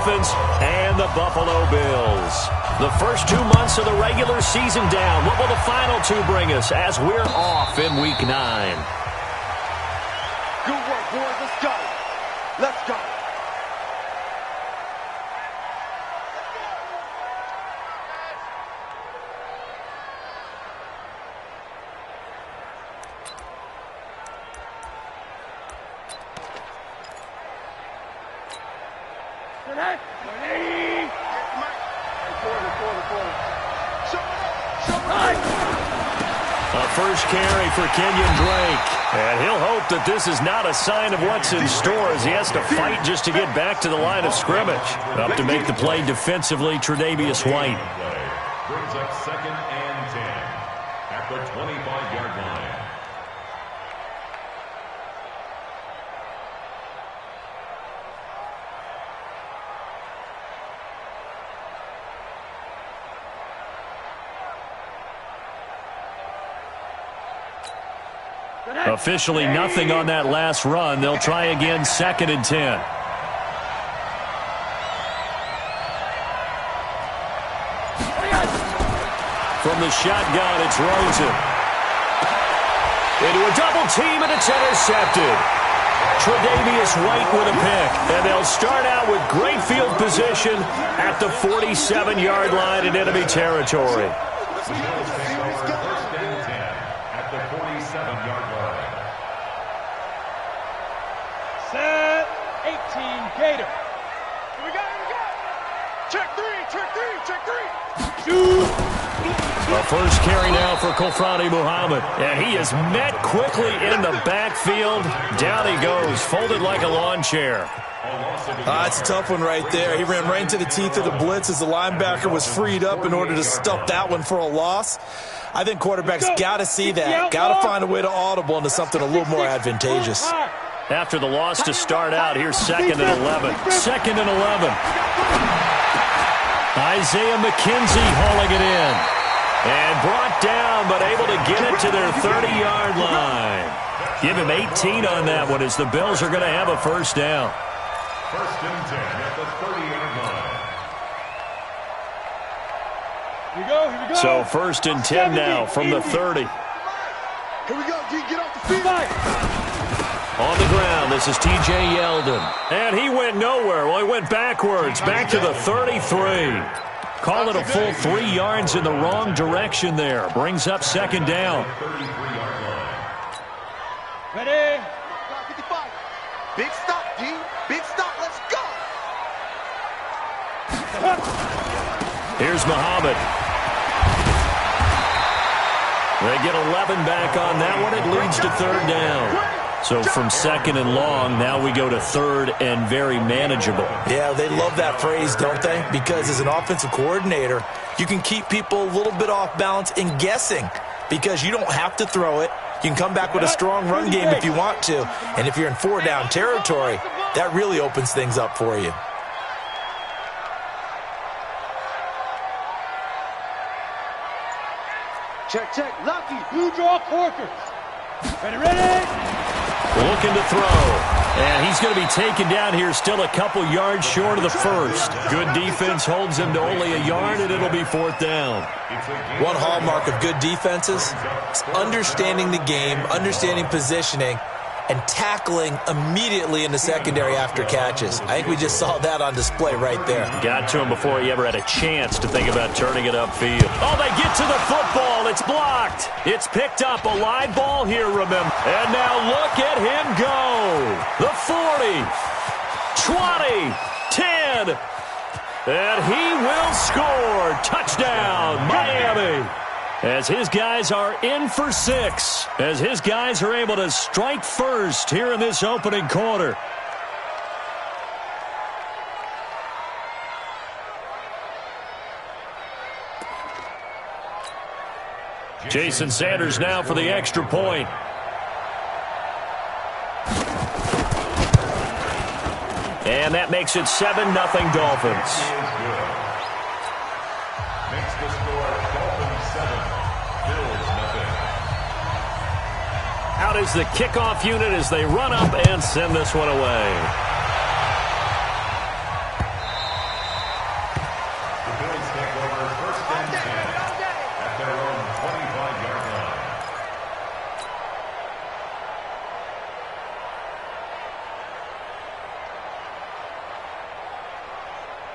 Dolphins and the Buffalo Bills. The first 2 months of the regular season down. What will the final two bring us as we're off in Week 9? Good work, boys. Let's go. Let's go. A first carry for Kenyon Drake. And he'll hope that this is not a sign of what's in store as he has to fight just to get back to the line of scrimmage. Up to make the play defensively, Tre'Davious White. Brings up 2nd and 10 at the 25-yard line. Officially nothing on that last run. They'll try again 2nd and 10. From the shotgun, it's Rosen. Into a double team, and it's intercepted. Tre'Davious White with a pick. And they'll start out with great field position at the 47-yard line in enemy territory. Set, 18, Gator. Here we go, here we go. Check three. A first carry now for Kofrani Muhammad. And he is met quickly in the backfield. Down he goes, folded like a lawn chair. It's a tough one right there. He ran right into the teeth of the blitz as the linebacker was freed up in order to stuff that one for a loss. I think quarterbacks got to see that. Got to find a way to audible into something a little more advantageous. After the loss to start out, here's 2nd and 11. 2nd and 11. Isaiah McKenzie hauling it in. And brought down, but able to get it to their 30-yard line. Give him 18 on that one as the Bills are going to have a first down. 1st and 10 at the 30-yard line. Here we go, here we go. So 1st and 10 now from the 30. Here we go, D. Get off the field. On the ground, this is T.J. Yeldon. And he went nowhere. Well, he went backwards, back to the 33. Call it a full 3 yards in the wrong direction there. Brings up 2nd down. Ready? 55. Big stop, D. Big stop. Let's go. Here's Muhammad. They get 11 back on that one. It leads to 3rd down. So from 2nd and long, now we go to 3rd and very manageable. Yeah, they love that phrase, don't they? Because as an offensive coordinator, you can keep people a little bit off balance and guessing because you don't have to throw it. You can come back with a strong run game if you want to. And if you're in 4-down territory, that really opens things up for you. Check. Lucky. Blue draw quarters. Ready. Looking to throw. And he's going to be taken down here still a couple yards short of the first. Good defense holds him to only a yard, and it'll be 4th down. One hallmark of good defenses is understanding the game, understanding positioning, and tackling immediately in the secondary after catches. I think we just saw that on display right there. Got to him before he ever had a chance to think about turning it upfield. Oh, they get to the football. It's blocked. It's picked up. A live ball here, remember. And now look at him go. The 40, 20, 10. And he will score. Touchdown, Miami. As his guys are in for 6. As his guys are able to strike first here in this opening quarter. Jason Sanders now for the extra point. And that makes it 7-0 Dolphins. Makes the score Dolphins 7, Bills nothing. Out is the kickoff unit as they run up and send this one away.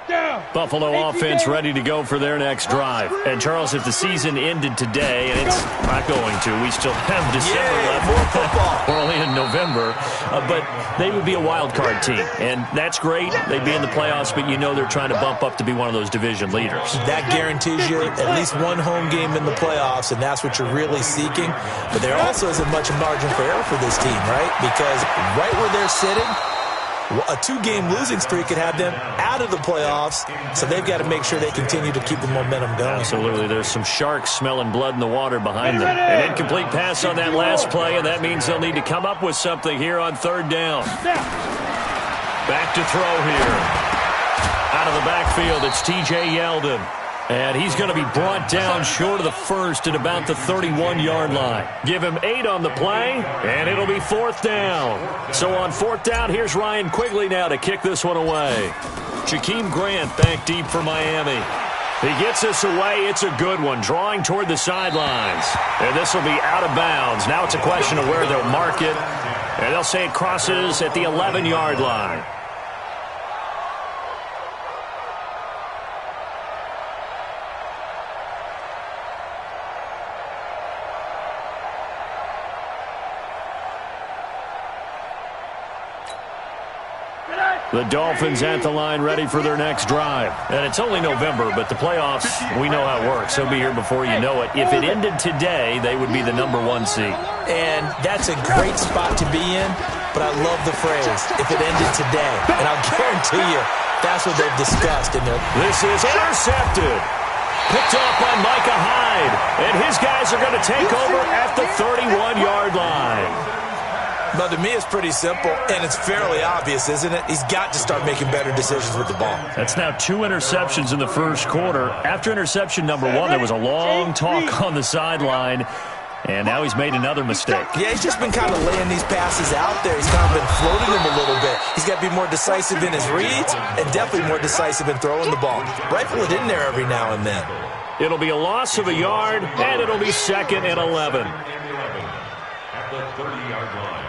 Buffalo offense ready to go for their next drive. And, Charles, if the season ended today, and it's not going to, we still have December left. More football. We're only in November. But they would be a wild card team. And that's great. They'd be in the playoffs, but you know they're trying to bump up to be one of those division leaders. That guarantees you at least one home game in the playoffs, and that's what you're really seeking. But there also isn't much margin for error for this team, right? Because right where they're sitting, a two-game losing streak could have them out of the playoffs, so they've got to make sure they continue to keep the momentum going. Absolutely. There's some sharks smelling blood in the water behind them. An incomplete pass on that last play, and that means they'll need to come up with something here on third down. Back to throw here. Out of the backfield, it's T.J. Yeldon. And he's going to be brought down short of the first at about the 31-yard line. Give him 8 on the play, and it'll be fourth down. So on fourth down, here's Ryan Quigley now to kick this one away. Jakeem Grant back deep for Miami. He gets this away. It's a good one, drawing toward the sidelines. And this will be out of bounds. Now it's a question of where they'll mark it. And they'll say it crosses at the 11-yard line. The Dolphins at the line ready for their next drive. And it's only November, but the playoffs, we know how it works. They'll be here before you know it. If it ended today, they would be the #1 seed. And that's a great spot to be in, but I love the phrase, if it ended today. And I'll guarantee you, that's what they've discussed in there. This is intercepted. Picked off by Micah Hyde. And his guys are going to take over at the 31-yard line. But to me, it's pretty simple, and it's fairly obvious, isn't it? He's got to start making better decisions with the ball. That's now 2 interceptions in the first quarter. After interception number 1, there was a long talk on the sideline, and now he's made another mistake. Yeah, he's just been kind of laying these passes out there. He's kind of been floating them a little bit. He's got to be more decisive in his reads and definitely more decisive in throwing the ball. Rifle it in there every now and then. It'll be a loss of a yard, and it'll be 2nd and 11. At the 30-yard line.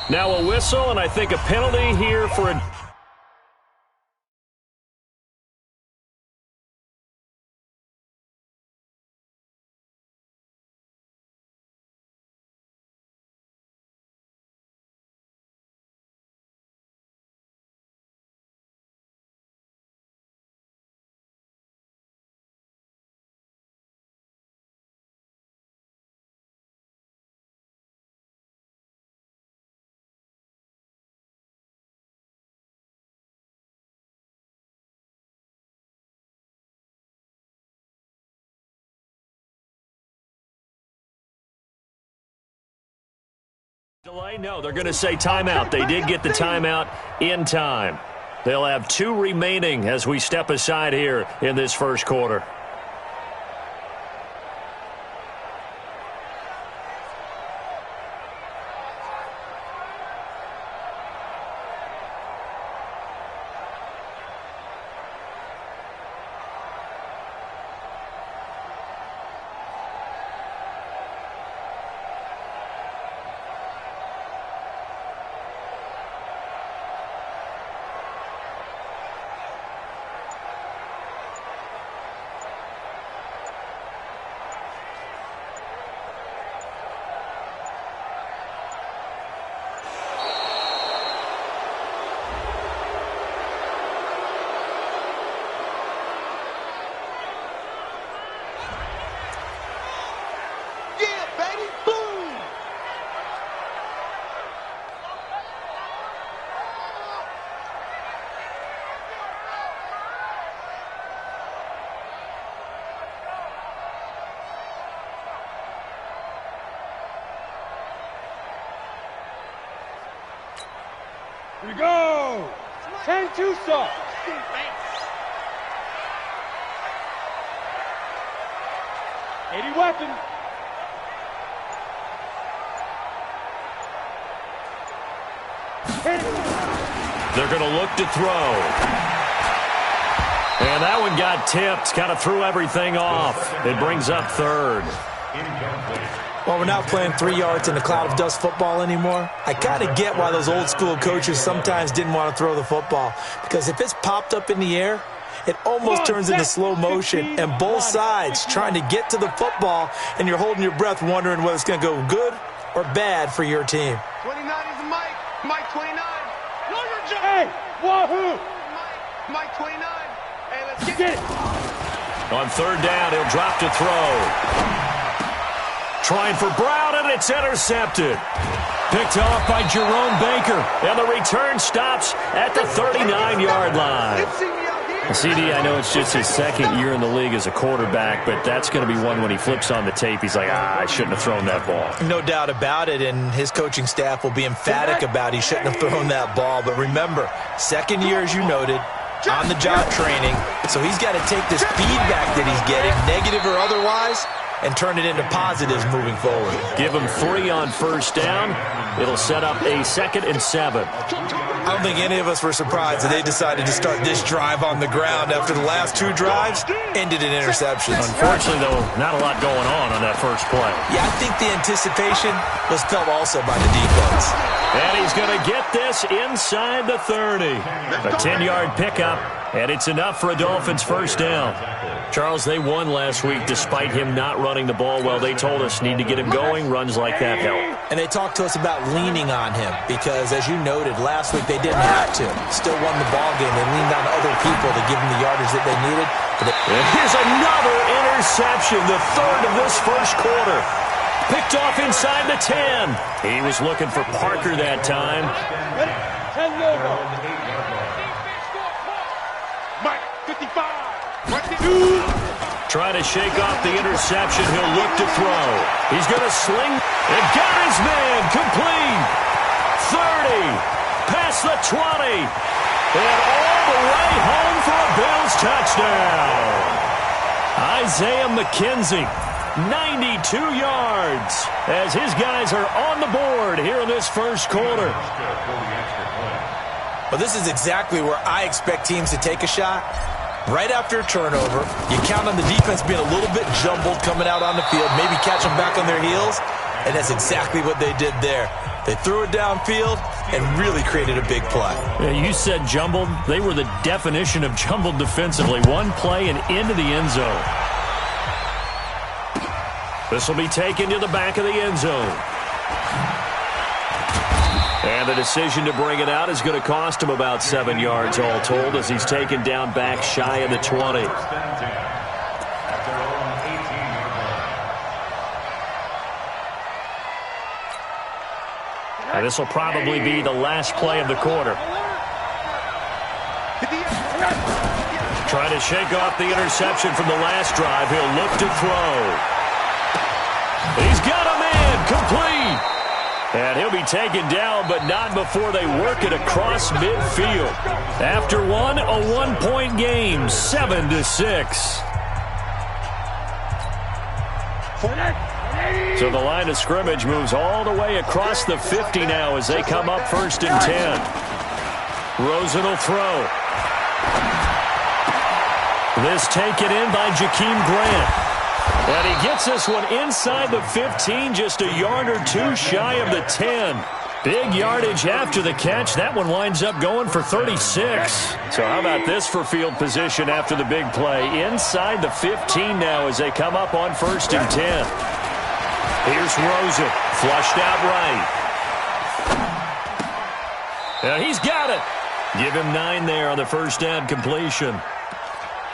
Now a whistle, and I think a penalty here for a... delay? No, they're going to say timeout. They did get the timeout in time. They'll have 2 remaining as we step aside here in this first quarter. Here we go. 10-2 start. 80 weapons. They're going to look to throw. And that one got tipped, kind of threw everything off. It brings up third. Well, we're not playing 3 yards in a cloud of dust football anymore. I kind of get why those old school coaches sometimes didn't want to throw the football. Because if it's popped up in the air, it almost turns into slow motion. And both sides trying to get to the football, and you're holding your breath wondering whether it's going to go good or bad for your team. 29 is Mike. Mike 29. Hey, wahoo! Mike 29. Hey, let's Get it. On third down, he'll drop to throw. Trying for Brown, and it's intercepted. Picked off by Jerome Baker. And the return stops at the 39-yard line. CD, I know it's just his second year in the league as a quarterback, but that's going to be one when he flips on the tape, he's like, I shouldn't have thrown that ball. No doubt about it, and his coaching staff will be emphatic about he shouldn't have thrown that ball. But remember, second year, as you noted, on-the-job training, so he's got to take this feedback that he's getting, negative or otherwise, and turn it into positives moving forward. Give him 3 on first down. It'll set up a 2nd and 7. I don't think any of us were surprised that they decided to start this drive on the ground after the last 2 drives ended in interceptions. Unfortunately, though, not a lot going on that first play. Yeah, I think the anticipation was felt also by the defense. And he's going to get this inside the 30. A 10-yard pickup, and it's enough for a Dolphins first down. Charles, they won last week despite him not running the ball well. They told us need to get him going. Runs like that help. And they talked to us about leaning on him because, as you noted, last week they didn't have to. Still won the ball game. They leaned on other people to give them the yardage that they needed. And here's another interception, the third of this first quarter. Picked off inside the 10. He was looking for Parker that time. Mike, 55. Trying to shake off the interception. He'll look to throw. He's going to sling. And got his man. Complete. 30. Past the 20. And all the way home for a Bills touchdown. Isaiah McKenzie, 92 yards, as his guys are on the board here in this first quarter. Well, this is exactly where I expect teams to take a shot. Right after a turnover, you count on the defense being a little bit jumbled coming out on the field, maybe catch them back on their heels, and that's exactly what they did there. They threw it downfield and really created a big play. You said jumbled. They were the definition of jumbled defensively. One play and into the end zone. This will be taken to the back of the end zone. And the decision to bring it out is going to cost him about 7 yards all told as he's taken down back shy of the 20. And this will probably be the last play of the quarter. Trying to shake off the interception from the last drive. He'll look to throw. He's got a man complete. And he'll be taken down, but not before they work it across midfield. After one, a 1-point game, 7-6. So the line of scrimmage moves all the way across the 50 now as they come up 1st and 10. Rosen will throw. This taken in by Jakeem Grant. And he gets this one inside the 15, just a yard or two shy of the 10. Big yardage after the catch. That one winds up going for 36. So how about this for field position after the big play? Inside the 15 now as they come up on 1st and 10. Here's Rosen, flushed out right. And he's got it. Give him 9 there on the first down completion.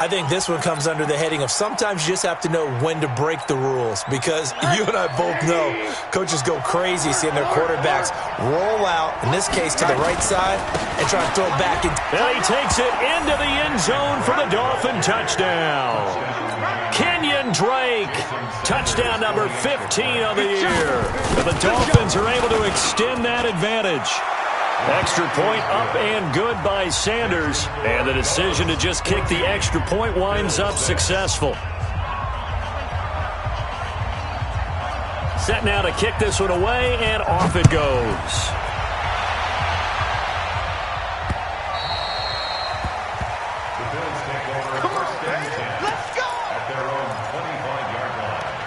I think this one comes under the heading of sometimes you just have to know when to break the rules because you and I both know coaches go crazy seeing their quarterbacks roll out, in this case to the right side, and try to throw it back. And he takes it into the end zone for the Dolphin touchdown. Kenyon Drake, touchdown number 15 of the year. And the Dolphins are able to extend that advantage. Extra point up and good by Sanders. And the decision to just kick the extra point winds up successful. Set now to kick this one away, and off it goes. The Bills take over first and 10. Let's go! At their own 25-yard line.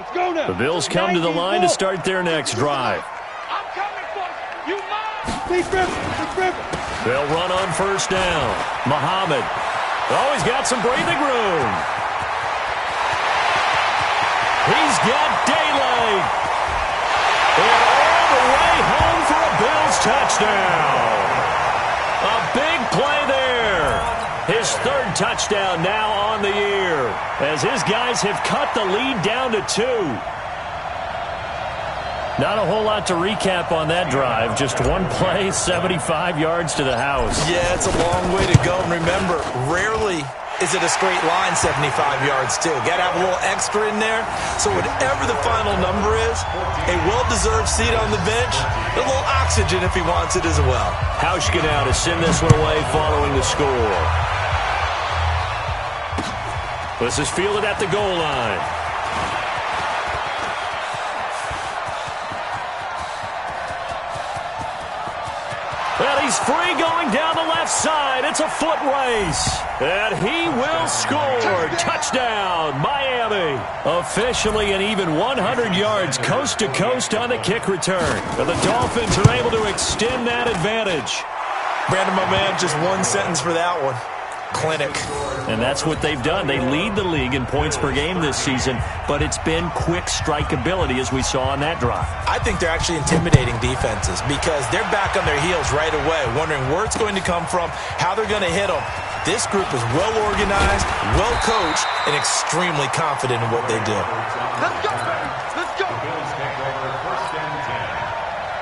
Let's go now. The Bills come to the line to start their next drive. I'm coming for you. You mine. Please grip. They'll run on first down. Muhammad. Oh, he's got some breathing room. He's got daylight. And all the way home for a Bills touchdown. A big play there. His third touchdown now on the year, as his guys have cut the lead down to 2. Not a whole lot to recap on that drive. Just one play, 75 yards to the house. Yeah, it's a long way to go. And remember, rarely is it a straight line 75 yards, too. Got to have a little extra in there. So whatever the final number is, a well-deserved seat on the bench, a little oxygen if he wants it as well. Hauschka now to send this one away following the score. This is fielded at the goal line. Well, he's free going down the left side. It's a foot race. And he will score. Touchdown, Miami. Officially an even 100 yards coast to coast on the kick return. And the Dolphins are able to extend that advantage. Brandon, my man, just one sentence for that one. Clinic. And that's what they've done. They lead the league in points per game this season, but it's been quick strikeability as we saw on that drive. I think they're actually intimidating defenses because they're back on their heels right away, wondering where it's going to come from, how they're going to hit them. This group is well organized, well coached, and extremely confident in what they do. Let's go! Let's go! The Bills take over first and 10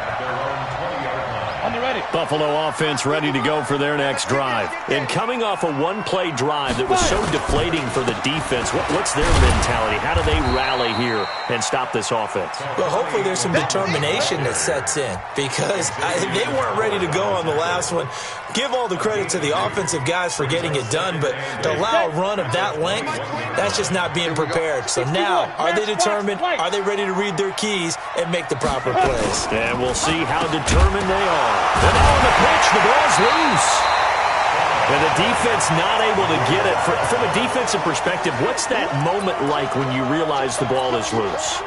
at their own 20-yard line. On the ready. Buffalo offense ready to go for their next drive. And coming off a one-play drive that was so deflating for the defense, what's their mentality? How do they rally here and stop this offense? Well, hopefully there's some determination that sets in because they weren't ready to go on the last one. Give all the credit to the offensive guys for getting it done, but to allow a run of that length, that's just not being prepared. So now, are they determined? Are they ready to read their keys and make the proper plays? And we'll see how determined they are. And now on the pitch, the ball's loose. And the defense not able to get it. From a defensive perspective, what's that moment like when you realize the ball is loose?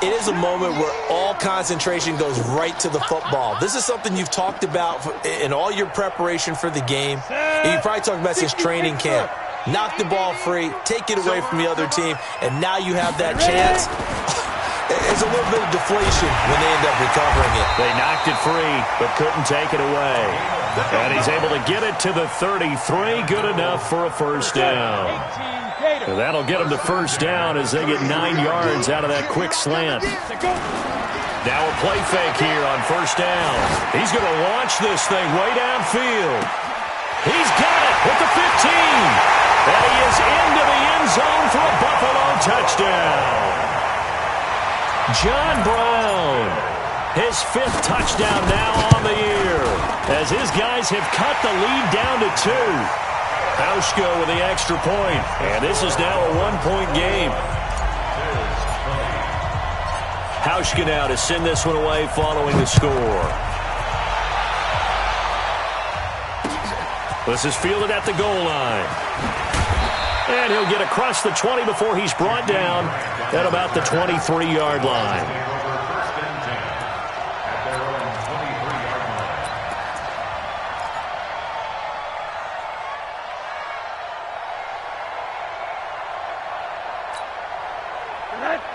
It is a moment where all concentration goes right to the football. This is something you've talked about in all your preparation for the game. You probably talked about since training camp. Knock the ball free, take it away from the other team, and now you have that chance. There's a little bit of deflation when they end up recovering it. They knocked it free, but couldn't take it away. And he's able to get it to the 33. Good enough for a first down. And that'll get them to first down as they get 9 yards out of that quick slant. Now a play fake here on first down. He's going to launch this thing way downfield. He's got it at the 15. And he is into the end zone for a Buffalo touchdown. John Brown, his 5th touchdown now on the year, as his guys have cut the lead down to 2. Hauschka with the extra point, and this is now a 1-point game. Hauschka now to send this one away following the score. This is fielded at the goal line. And he'll get across the 20 before he's brought down at about the 23-yard line.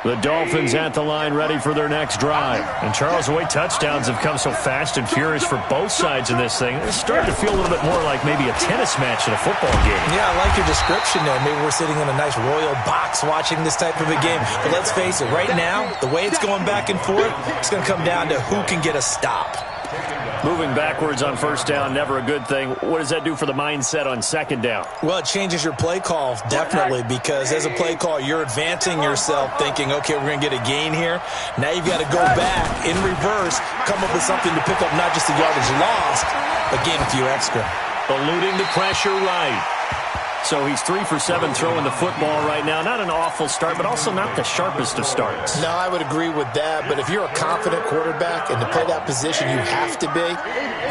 The Dolphins at the line ready for their next drive. And Charles, the way touchdowns have come so fast and furious for both sides in this thing, it's starting to feel a little bit more like maybe a tennis match in a football game. Yeah, I like your description there. Maybe we're sitting in a nice royal box watching this type of a game. But let's face it, right now, the way it's going back and forth, it's going to come down to who can get a stop. Moving backwards on first down, never a good thing. What does that do for the mindset on second down? Well, it changes your play call, definitely, because as a play call, you're advancing yourself thinking, okay, we're going to get a gain here. Now you've got to go back in reverse, come up with something to pick up not just the yardage lost, but gain a few extra. Eluding the pressure right. So he's 3 for 7 throwing the football right now. Not an awful start, but also not the sharpest of starts. No, I would agree with that. But if you're a confident quarterback and to play that position you have to be,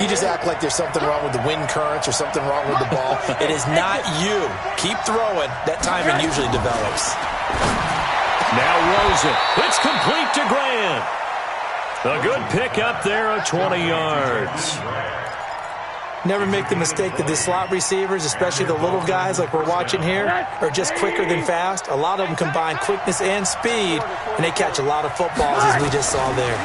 you just act like there's something wrong with the wind currents or something wrong with the ball. It is not you. Keep throwing. That timing usually develops. Now Rosen. It's complete to Grant. A good pick up there of 20 yards. Never make the mistake that the slot receivers, especially the little guys like we're watching here, are just quicker than fast. A lot of them combine quickness and speed, and they catch a lot of footballs, as we just saw there.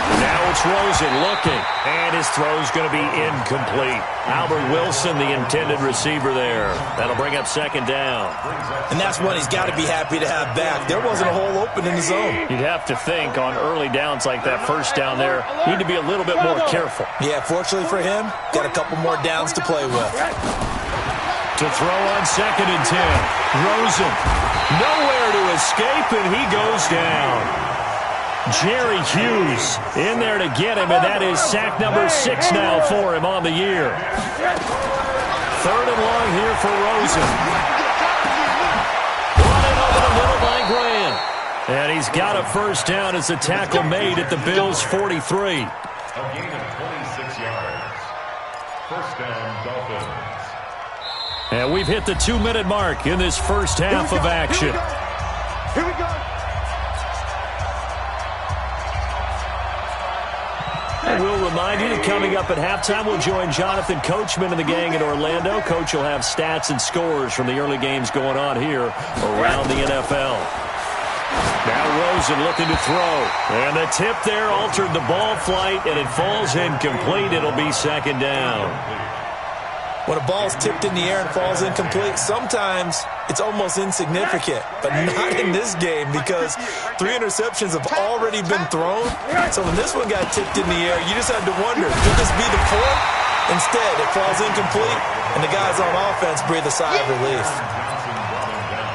Now it's Rosen looking, and his throw's going to be incomplete. Albert Wilson, the intended receiver there. That'll bring up second down. And that's one he's got to be happy to have back. There wasn't a hole open in the zone. You'd have to think on early downs like that first down there, you need to be a little bit more careful. Yeah, fortunately for him, got a couple more downs to play with. To throw on second and 10. Rosen, nowhere to escape, and he goes down. Jerry Hughes in there to get him, and that is sack number 6 now for him on the year. Third and long here for Rosen. Running over the middle by Grant. And he's got a first down as the tackle made at the Bills' 43. A gain of 26 yards. First down, Dolphins. And we've hit the 2-minute mark in this first half of action. Here we go. And we'll remind you that coming up at halftime, we'll join Jonathan Coachman and the gang in Orlando. Coach will have stats and scores from the early games going on here around the NFL. Now Rosen looking to throw. And the tip there altered the ball flight, and it falls incomplete. It'll be second down. When a ball's tipped in the air and falls incomplete, sometimes it's almost insignificant, but not in this game because 3 interceptions have already been thrown. So when this one got tipped in the air, you just had to wonder, could this be the 4th? Instead, it falls incomplete, and the guys on offense breathe a sigh of relief.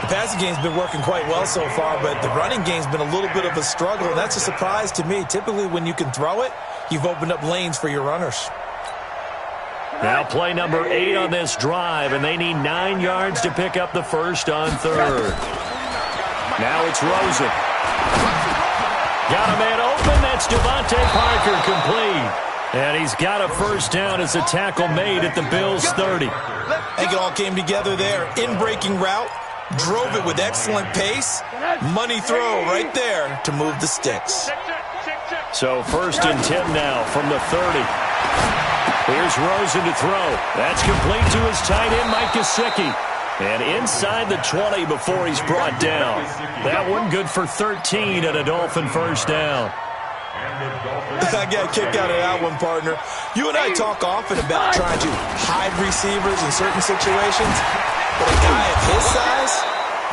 The passing game's been working quite well so far, but the running game's been a little bit of a struggle, and that's a surprise to me. Typically, when you can throw it, you've opened up lanes for your runners. Now play number 8 on this drive, and they need 9 yards to pick up the first on third. Now it's Rosen. Got a man open. That's Devontae Parker complete. And he's got a first down as a tackle made at the Bills' 30. I think it all came together there. In-breaking route. Drove it with excellent pace. Money throw right there to move the sticks. So first and 10 now from the 30. Here's Rosen to throw. That's complete to his tight end, Mike Gesicki. And inside the 20 before he's brought down. That one good for 13 and a Dolphin first down. I got a kick out of that one, partner. You and I talk often about trying to hide receivers in certain situations. But a guy of his size,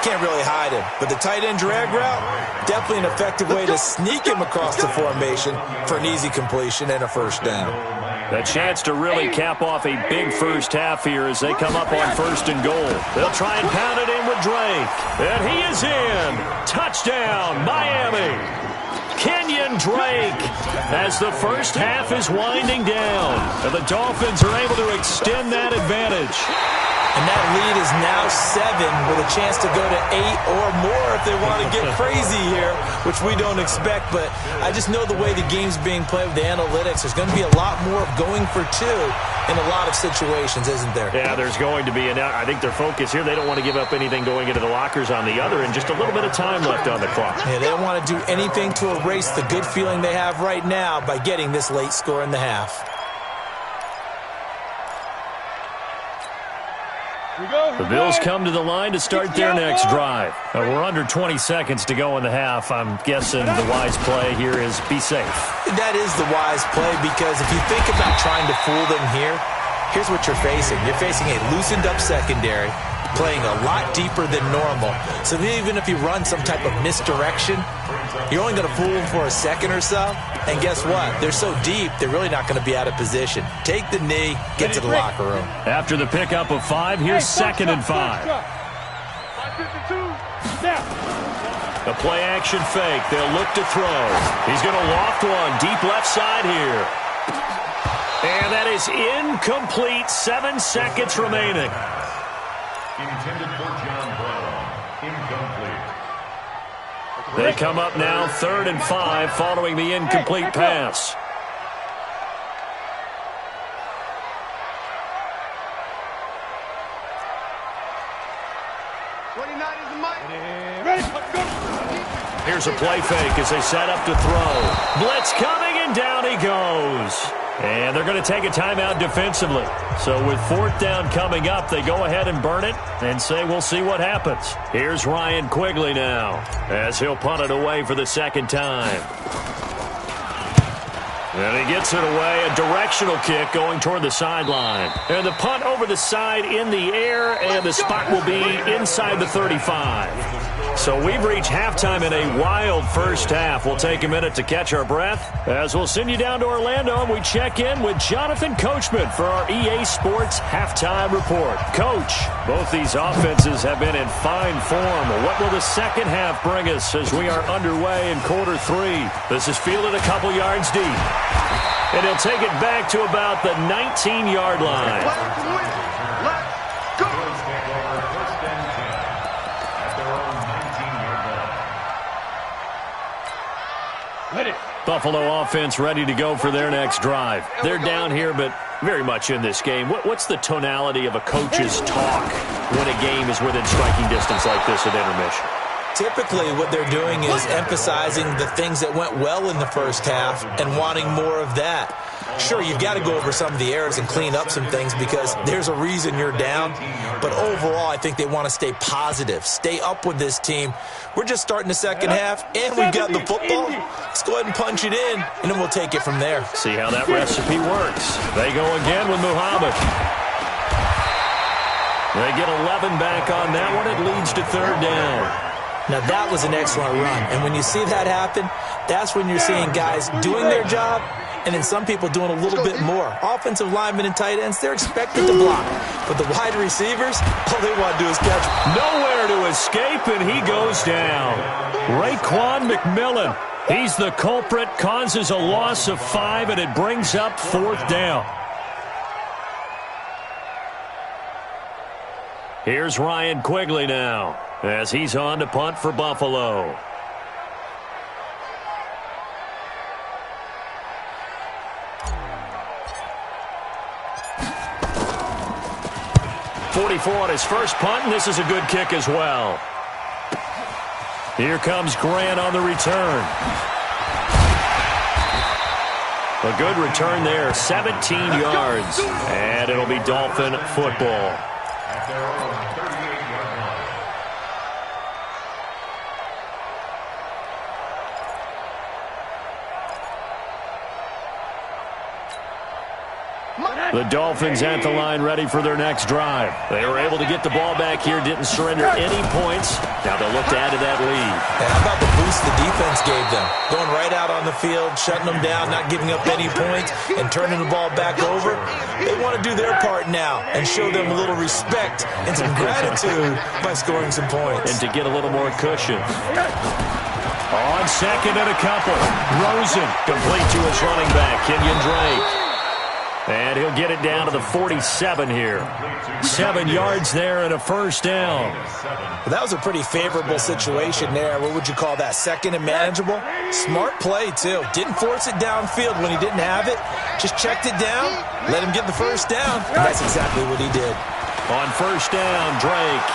can't really hide him. But the tight end drag route, definitely an effective way to sneak him across the formation for an easy completion and a first down. A chance to really cap off a big first half here as they come up on first and goal. They'll try and pound it in with Drake. And he is in. Touchdown, Miami. Kenyon Drake as the first half is winding down. And the Dolphins are able to extend that advantage. And that lead is now 7 with a chance to go to 8 or more if they want to get crazy here, which we don't expect. But I just know the way the game's being played with the analytics, there's going to be a lot more of going for 2 in a lot of situations, isn't there? Yeah, there's going to be. And I think their focus here, they don't want to give up anything going into the lockers on the other, and just a little bit of time left on the clock. Yeah, they don't want to do anything to erase the good feeling they have right now by getting this late score in the half. The Bills come to the line to start their next drive. We're under 20 seconds to go in the half. I'm guessing the wise play here is be safe. That is the wise play because if you think about trying to fool them here, here's what you're facing. You're facing a loosened up secondary, playing a lot deeper than normal. So even if you run some type of misdirection, you're only going to fool them for a second or so. And guess what? They're so deep, they're really not going to be out of position. Take the knee, get to the locker room. After the pickup of 5, here's second and 5. A play action fake. They'll look to throw. He's going to loft one deep left side here. And that is incomplete. 7 seconds remaining. Intended for John Brown. Incomplete. They come up now 3rd and 5 following the incomplete pass. Here's a play fake as they set up to throw. Blitz coming, and down he goes. And they're going to take a timeout defensively. So with 4th down coming up, they go ahead and burn it and say we'll see what happens. Here's Ryan Quigley now as he'll punt it away for the 2nd time. And he gets it away, a directional kick going toward the sideline. And the punt over the side in the air, and the spot will be inside the 35. So we've reached halftime in a wild first half. We'll take a minute to catch our breath as we'll send you down to Orlando and we check in with Jonathan Coachman for our EA Sports Halftime Report. Coach, both these offenses have been in fine form. What will the second half bring us as we are underway in quarter 3? This is fielded a couple yards deep. And he'll take it back to about the 19-yard line. Buffalo offense ready to go for their next drive. They're down here, but very much in this game. What's the tonality of a coach's talk when a game is within striking distance like this at intermission? Typically, what they're doing is emphasizing the things that went well in the first half and wanting more of that. Sure, you've got to go over some of the errors and clean up some things because there's a reason you're down. But overall, I think they want to stay positive, stay up with this team. We're just starting the second half, and we've got the football. Let's go ahead and punch it in, and then we'll take it from there. See how that recipe works. They go again with Muhammad. They get 11 back on that one. It leads to 3rd down. Now, that was an excellent run. And when you see that happen, that's when you're seeing guys doing their job and then some people doing a little bit more. Offensive linemen and tight ends, they're expected to block. But the wide receivers, all they want to do is catch. Nowhere to escape, and he goes down. Raekwon McMillan, he's the culprit, causes a loss of 5, and it brings up 4th down. Here's Ryan Quigley now as he's on to punt for Buffalo. .44 on his first punt, and this is a good kick as well. Here comes Grant on the return. A good return there, 17 yards, and it'll be Dolphin football. At their own 38-yard line. The Dolphins at the line ready for their next drive. They were able to get the ball back here, didn't surrender any points. Now they'll look to add to that lead. And how about the boost the defense gave them? Going right out on the field, shutting them down, not giving up any points, and turning the ball back over. They want to do their part now and show them a little respect and some gratitude by scoring some points. And to get a little more cushion. On second and a couple. Rosen complete to his running back, Kenyon Drake. And he'll get it down to the 47 here. 7 yards there and a 1st down. Well, that was a pretty favorable situation there. What would you call that? Second and manageable? Smart play, too. Didn't force it downfield when he didn't have it. Just checked it down, let him get the 1st down. And that's exactly what he did. On 1st down, Drake.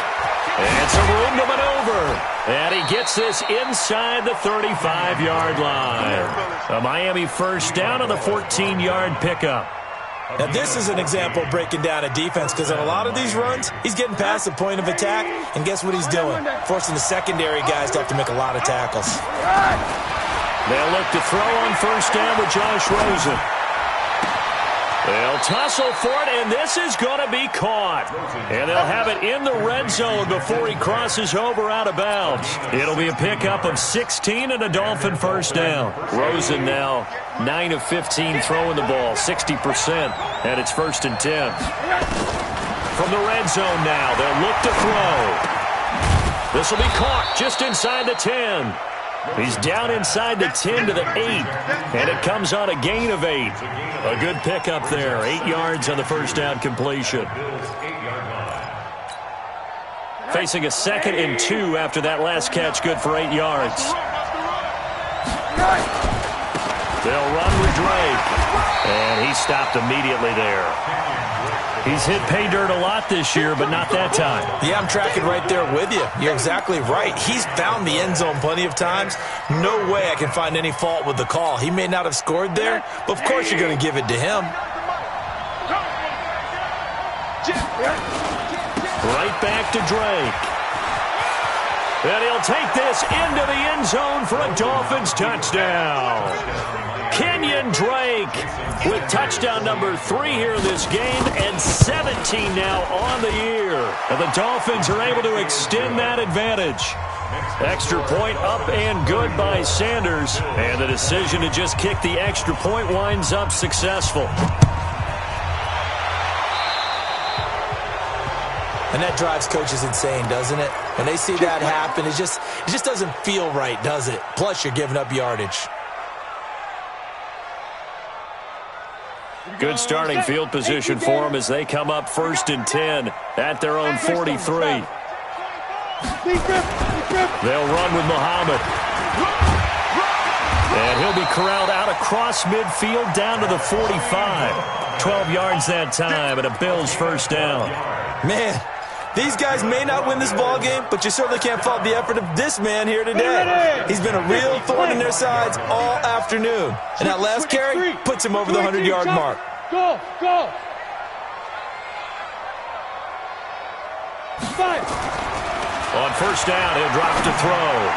And some room to maneuver. And he gets this inside the 35-yard line. A Miami 1st down on the 14-yard pickup. Now, this is an example of breaking down a defense because on a lot of these runs, he's getting past the point of attack, and guess what he's doing? Forcing the secondary guys to have to make a lot of tackles. They'll look to throw on 1st down with Josh Rosen. They'll tussle for it, and this is going to be caught. And they'll have it in the red zone before he crosses over out of bounds. It'll be a pickup of 16 and a Dolphin 1st down. Rosen now 9 of 15 throwing the ball, 60%, and it's 1st and 10. From the red zone now, they'll look to throw. This will be caught just inside the 10. He's down inside the 10 to the 8, and it comes on a gain of 8. A good pickup there, 8 yards on the 1st down completion. Facing a 2nd and 2 after that last catch, good for 8 yards. They'll run with Drake. And he stopped immediately there. He's hit pay dirt a lot this year, but not that time. Yeah, I'm tracking right there with you. You're exactly right. He's found the end zone plenty of times. No way I can find any fault with the call. He may not have scored there, but of course you're going to give it to him. Right back to Drake. And he'll take this into the end zone for a Dolphins touchdown. Kenyon Drake with touchdown number 3 here in this game and 17 now on the year. And the Dolphins are able to extend that advantage. Extra point up and good by Sanders. And the decision to just kick the extra point winds up successful. And that drives coaches insane, doesn't it? When they see that happen, it just doesn't feel right, does it? Plus, you're giving up yardage. Good starting field position for them as they come up 1st and 10 at their own 43. They'll run with Muhammad. And he'll be corralled out across midfield down to the 45. 12 yards that time and a Bills first down. Man, these guys may not win this ball game, but you certainly can't fault the effort of this man here today. He's been a real thorn in their sides all afternoon. And that last carry puts him over the 100-yard mark. Go, go. 5. On first down, he'll drop to throw.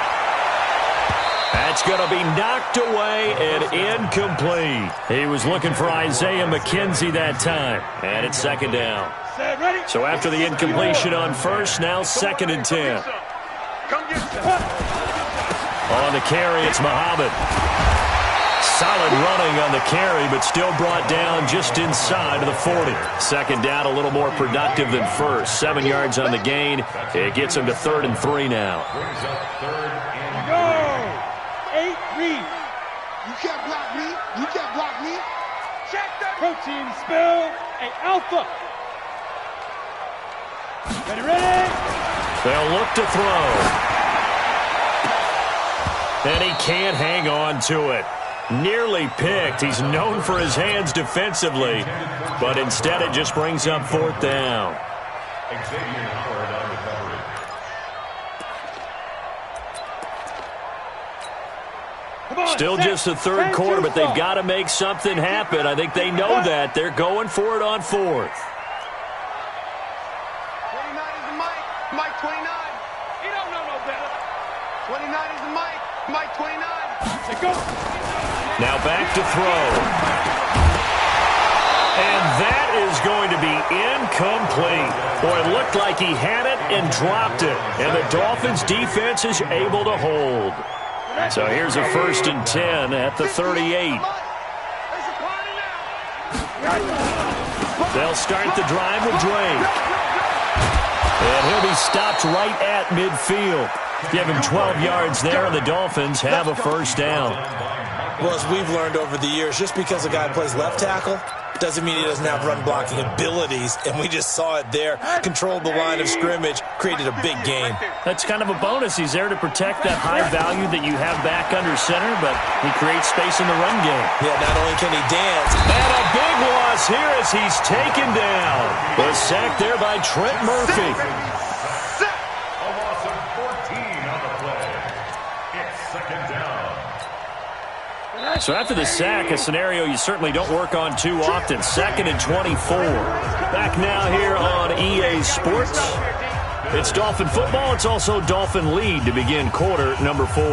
That's going to be knocked away and incomplete. He was looking for Isaiah McKenzie that time. And it's 2nd down. So after the incompletion on first, now 2nd and 10. On the carry, it's Muhammad. Solid running on the carry, but still brought down just inside of the 40. 2nd down, a little more productive than first. 7 yards on the gain. It gets him to 3rd and 3 now. Go! 8 read. You can't block me. You can't block me. Check that. Protein spill. A alpha. Ready? They'll look to throw. And he can't hang on to it. Nearly picked. He's known for his hands defensively, but instead it just brings up 4th down. Still just the 3rd quarter, but they've got to make something happen. I think they know that. They're going for it on 4th. 29 is the Mike. Mike 29. He don't know no better. 29 is the Mike. Mike 29. Let's go. Now back to throw. And that is going to be incomplete. Boy, it looked like he had it and dropped it. And the Dolphins defense is able to hold. So here's a 1st and 10 at the 38. They'll start the drive with Drake. And he'll be stopped right at midfield. Give him 12 yards there, and the Dolphins have a 1st down. Well, as we've learned over the years, just because a guy plays left tackle doesn't mean he doesn't have run-blocking abilities, and we just saw it there. Controlled the line of scrimmage, created a big game. That's kind of a bonus. He's there to protect that high value that you have back under center, but he creates space in the run game. Yeah, not only can he dance. And a big loss here as he's taken down. The sack there by Trent Murphy. A loss of 14 on the play. It's 2nd down. So after the sack, a scenario you certainly don't work on too often. 2nd and 24. Back now here on EA Sports. It's Dolphin football. It's also Dolphin lead to begin quarter number 4.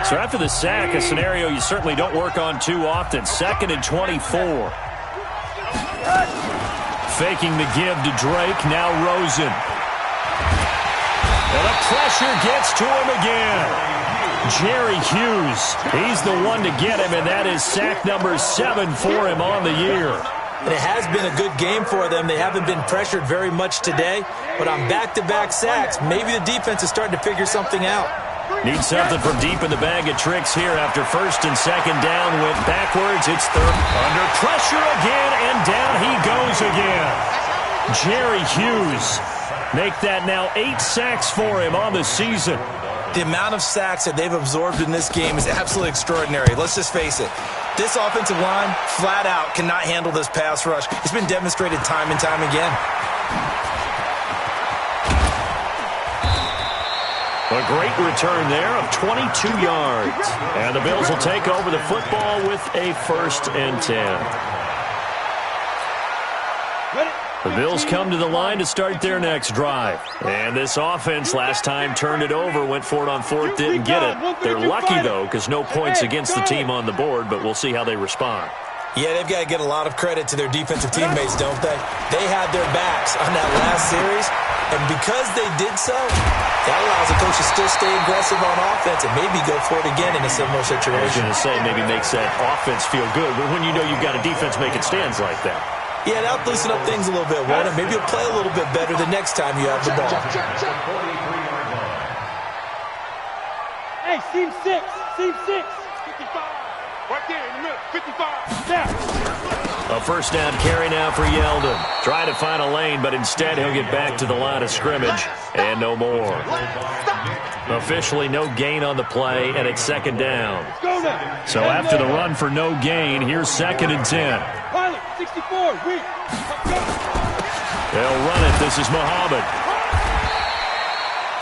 So after the sack, a scenario you certainly don't work on too often. 2nd and 24. Faking the give to Drake. Now Rosen. And the pressure gets to him again. Jerry Hughes, he's the one to get him, and that is sack number 7 for him on the year. And it has been a good game for them. They haven't been pressured very much today, but on back-to-back sacks, maybe the defense is starting to figure something out. Need something from deep in the bag of tricks here after 1st and 2nd down. Went backwards. It's 3rd. Under pressure again, and down he goes again. Jerry Hughes. Make that now 8 sacks for him on the season. The amount of sacks that they've absorbed in this game is absolutely extraordinary. Let's just face it. This offensive line, flat out, cannot handle this pass rush. It's been demonstrated time and time again. A great return there of 22 yards. And the Bills will take over the football with a 1st and 10. The Bills come to the line to start their next drive. And this offense last time turned it over, went for it on 4th, didn't get it. They're lucky, though, because no points against the team on the board, but we'll see how they respond. Yeah, they've got to get a lot of credit to their defensive teammates, don't they? They had their backs on that last series, and because they did so, that allows the coach to still stay aggressive on offense and maybe go for it again in a similar situation. I was going to say maybe makes that offense feel good, but when you know you've got a defense making stands like that. Yeah, that'll loosen up things a little bit, won't it? Maybe you'll play a little bit better the next time you have the ball. Hey, seam 6. 55. Right there in the middle. 55. Now. A 1st down carry now for Yeldon. Trying to find a lane, but instead he'll get back to the line of scrimmage. And no more. Officially no gain on the play, and it's 2nd down. So after the run for no gain, here's 2nd and 10. Pilot, 64, weak. They'll run it. This is Muhammad.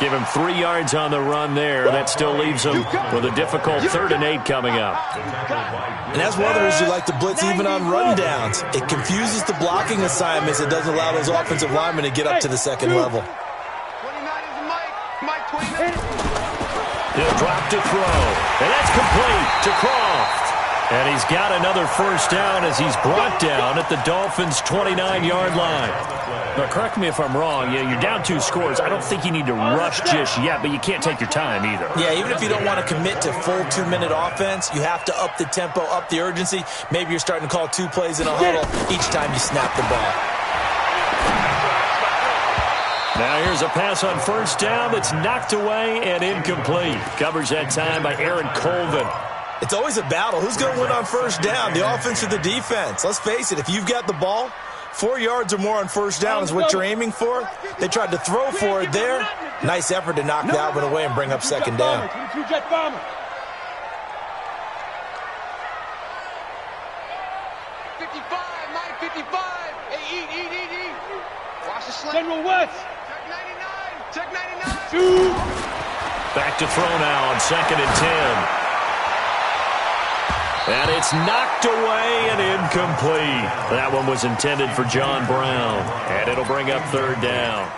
Give him 3 yards on the run there. That still leaves him with a difficult 3rd and 8 coming up. And that's one of the reasons you like to blitz even on rundowns. It confuses the blocking assignments. It doesn't allow those offensive linemen to get up to the 2nd level. 29 is Mike 29. He'll drop to throw. And that's complete to Croft. And he's got another 1st down as he's brought down at the Dolphins' 29-yard line. Now, correct me if I'm wrong. You're down 2 scores. I don't think you need to rush just yet, but you can't take your time either. Yeah, even if you don't want to commit to full 2-minute offense, you have to up the tempo, up the urgency. Maybe you're starting to call 2 plays in a huddle each time you snap the ball. Now here's a pass on 1st down that's knocked away and incomplete. Covers that time by Aaron Colvin. It's always a battle. Who's going to win on 1st down, the offense or the defense? Let's face it, if you've got the ball, 4 yards or more on 1st down is what you're aiming for. They tried to throw for it there. Nice effort to knock that one away and bring up 2nd down. 22-jet bomber. 55, Mike 55. Hey, eat. Watch the slant. General West. Check 99. 2. Back to throw now on 2nd and 10. And it's knocked away and incomplete. That one was intended for John Brown. And it'll bring up 3rd down.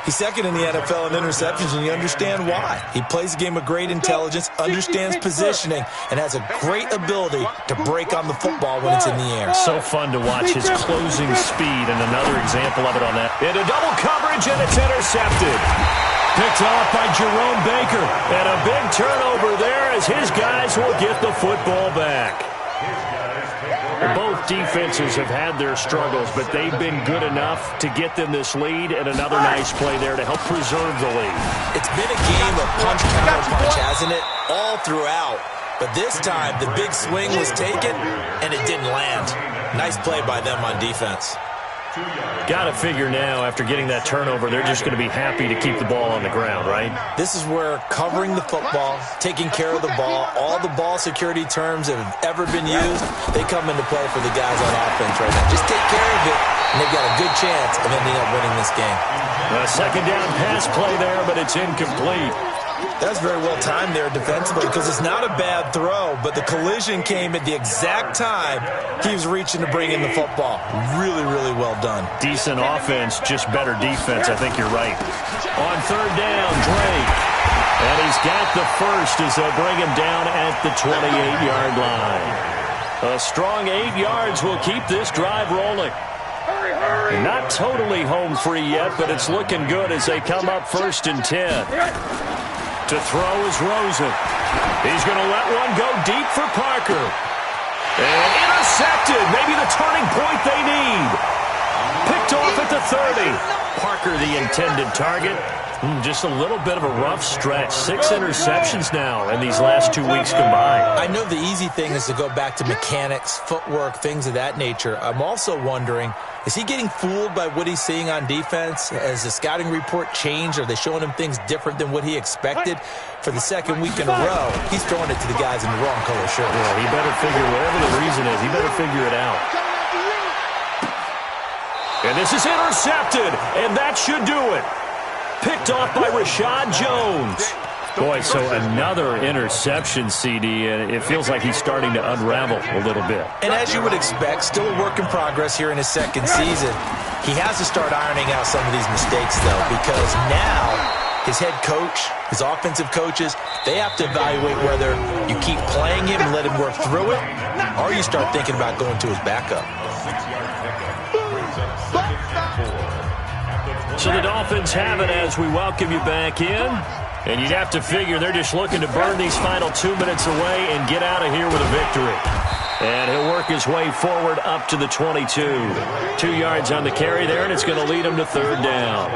He's 2nd in the NFL in interceptions, and you understand why. He plays a game with great intelligence, understands positioning, and has a great ability to break on the football when it's in the air. So fun to watch his closing speed, and another example of it on that. Into double coverage, and it's intercepted. Picked off by Jerome Baker. And a big turnover there as his guys will get the football back. Both defenses have had their struggles, but they've been good enough to get them this lead, and another nice play there to help preserve the lead. It's been a game of punch, counter punch, hasn't it? All throughout. But this time, the big swing was taken, and it didn't land. Nice play by them on defense. Got to figure now, after getting that turnover, they're just going to be happy to keep the ball on the ground, right? This is where covering the football, taking care of the ball, all the ball security terms that have ever been used, they come into play for the guys on offense right now. Just take care of it, and they've got a good chance of ending up winning this game. A 2nd down pass play there, but it's incomplete. That's very well timed there defensively because it's not a bad throw, but the collision came at the exact time he was reaching to bring in the football. Really, really well done. Decent offense, just better defense. I think you're right. On 3rd down, Drake. And he's got the 1st as they'll bring him down at the 28-yard line. A strong 8 yards will keep this drive rolling. Not totally home free yet, but it's looking good as they come up 1st and 10. To throw is Rosen. He's going to let one go deep for Parker. And intercepted. Maybe the turning point they need. Picked off at the 30. Parker the intended target. Just a little bit of a rough stretch. 6 interceptions now in these last 2 weeks combined. I know the easy thing is to go back to mechanics, footwork, things of that nature. I'm also wondering, is he getting fooled by what he's seeing on defense? Has the scouting report changed? Are they showing him things different than what he expected? For the second week in a row, he's throwing it to the guys in the wrong color shirts. Yeah, he better figure, whatever the reason is, he better figure it out. And this is intercepted, and that should do it. Picked off by Rashad Jones. Boy, so another interception, CD, and it feels like he's starting to unravel a little bit. And as you would expect, still a work in progress here in his second season. He has to start ironing out some of these mistakes, though, because now his head coach, his offensive coaches, they have to evaluate whether you keep playing him and let him work through it, or you start thinking about going to his backup. So the Dolphins have it as we welcome you back in. And you'd have to figure they're just looking to burn these final 2 minutes away and get out of here with a victory. And he'll work his way forward up to the 22. 2 yards on the carry there, and it's going to lead him to third down.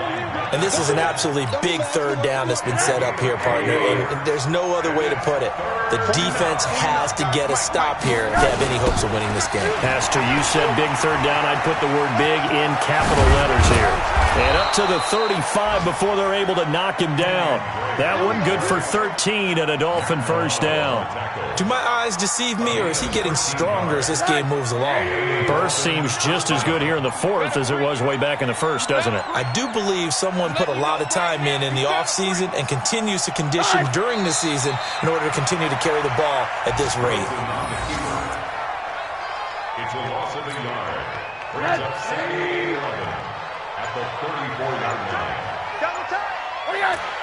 And this is an absolutely big third down that's been set up here, partner, and there's no other way to put it. The defense has to get a stop here to have any hopes of winning this game. Pastor, you said big third down. I'd put the word big in capital letters here. And up to the 35 before they're able to knock him down. That one good for 13 and a Dolphin first down. Do my eyes deceive me, or is he getting stronger as this game moves along? Burst seems just as good here in the fourth as it was way back in the first, doesn't it? I do believe someone put a lot of time in the offseason and continues to condition during the season in order to continue to carry the ball at this rate. It's a loss of a yard. Brings up 2nd and 11 at the 34-yard line.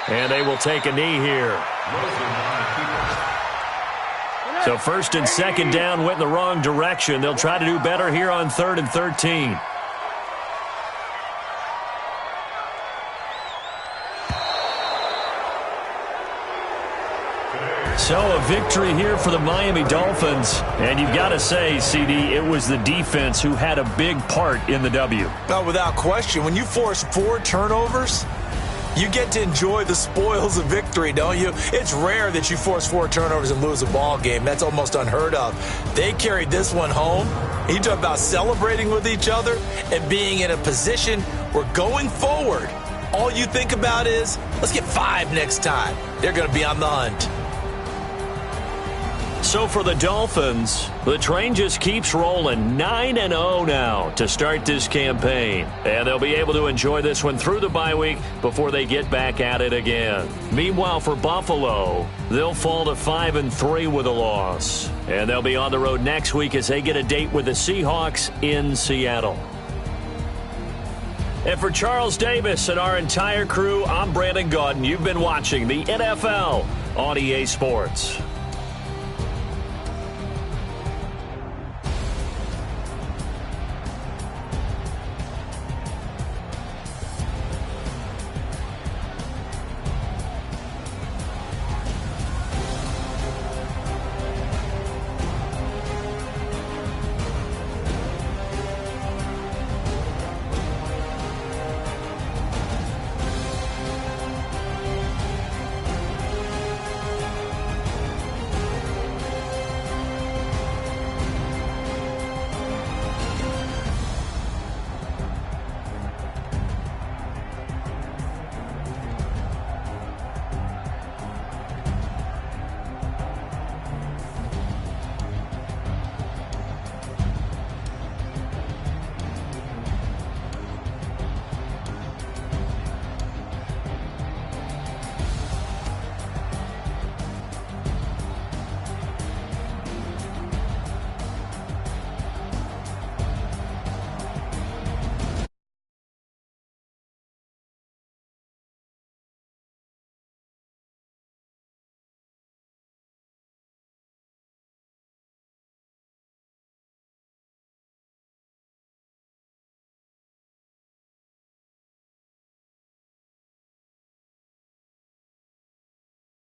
And they will take a knee here. So first and second down went in the wrong direction. They'll try to do better here on 3rd and 13. So a victory here for the Miami Dolphins. And you've got to say, CD, it was the defense who had a big part in the W. No, without question. When you force 4 turnovers, you get to enjoy the spoils of victory, don't you? It's rare that you force 4 turnovers and lose a ball game. That's almost unheard of. They carried this one home. You talk about celebrating with each other and being in a position where going forward, all you think about is, let's get 5 next time. They're going to be on the hunt. So for the Dolphins, the train just keeps rolling. 9-0 now to start this campaign. And they'll be able to enjoy this one through the bye week before they get back at it again. Meanwhile, for Buffalo, they'll fall to 5-3 with a loss. And they'll be on the road next week as they get a date with the Seahawks in Seattle. And for Charles Davis and our entire crew, I'm Brandon Gaudin. You've been watching the NFL on EA Sports.